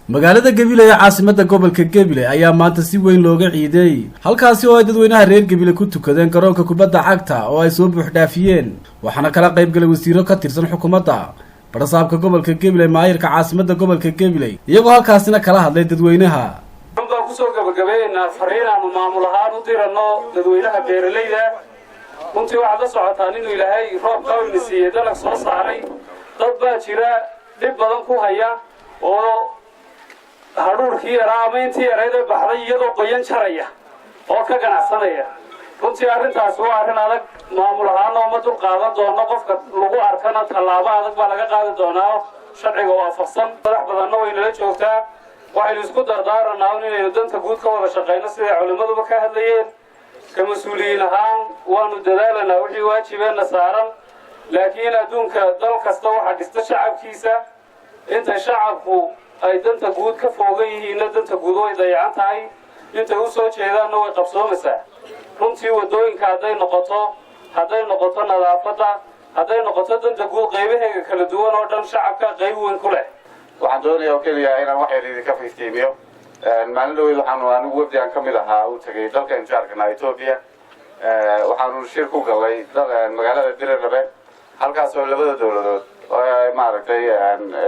magaalada Gabiley ee caasimadda gobolka Gabiley ayaa maanta si weyn looga ciiday halkaasi oo ay dadweynaha reer Gabiley ku tukadeen garoonka kubadda cagta oo ay soo buux dhaafiyeen waxaana kala qayb galay wasiiro ka tirsan xukuumadda barsaabka gobolka Gabiley maayirka caasimadda gobolka Gabiley iyagoo halkaasina kala hadlay dadweynaha ku soo gabagabeeyna fariinaanu maamul ahaan u dirano dadweynaha beeraleyda runtii waxa la socotaan inuu Ilaahay roob qawli siiyay dalag soo saaray dad baa jira dib badan ku haya oo haruurkii yaraameyntii yarayda baxday iyadoo qoyan jaraya oo ka ganacsanaya runtii arrintaas waa arrin adag maamul ahaan oo ma dul qaadan doono qofka lagu arkana tallaabo adag baa laga qaadi doonaa sharciga waafaqsan madax badanna way nala joogtaa waxaynu isku dardaaranaa inaynu danta guud ka wada shaqeyno sida culimaduba ka hadlayeen ka mas'uuliyiin ahaan waanu dadaalanaa wixii waajibeena saaran laakiin adduunka dal kasta waxa dhista shacabkiisa inta shacabku ay danta guud ka foogan yihiin danta guud way dayacan tahay inta uu soo jeedaana way qabsoomaysaa runtii wadooyinka hadday noqoto nadaafada hadday noqoto danta guud qaybaheega kala duwan oo dhan shacabka qayb weyn ku leh waxaan doonayaa oo keliya inaan wax yar idinka fiistiimiyo maalin dhaweyd waxaanu anigu wafdi aan ka mid ahaa u tagay dalka injaarkana Ethiopia waxaanu shir ku galay magaalada Dirirabe halkaas oo labada dawladood oo maaragtay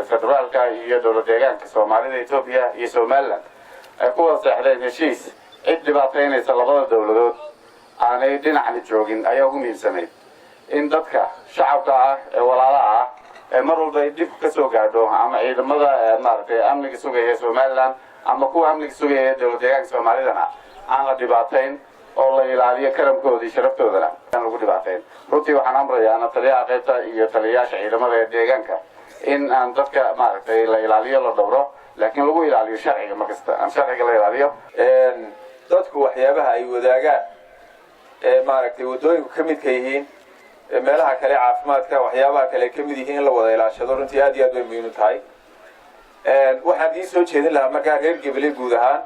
federaalka iyo dawlad deegaanka Soomaalida Ethiopia iyo Somaliland ay ku wada saxdeen heshiis cid dhibaataynaysa labada dawladood aanay dhinacna joogin ayaa ugu muhiimsanay in dadka shacabka ah ee walaalaha ah mar walba dib ka soo gaadho ama ciidamada maaragtay amniga sugaya Somaliland ama kuwa amniga sugaya dawlad deegaanka Soomaalidana aan la dhibaateyn oo la ilaaliyo karamkooda iyo sharaftooda aan lagu dhibaateyn runtii waxaan amrayaa taliyaha qaybta iyo taliyayaasha ciidamada deegaanka in aan dadka maaragtay la ilaaliyo la dhowro laakiin lagu ilaaliyo sharciga markasta aan sharciga la ilaaliyo dadku waxyaabaha ay wadaagaan maaragtay wadooyinku ka mid ka yihiin meelaha kale caafimaadka waxyaabaha kale ka mid yihiin in la wada ilaashado runtii aad iyo aad way muhiim u tahay waxaan idin soo jeedin lahaa markaa reer Gabiley guud ahaan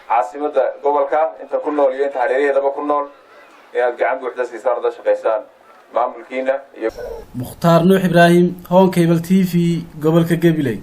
caasimadda gobolka inta ku nool iyo inta hareeraheedaba ku nool inaad gacan buuxda siisaan oo shaqeysaan maamulkiina iyo Mukhtaar Nuux Ibraahim Home Cable TV gobolka Gabiley.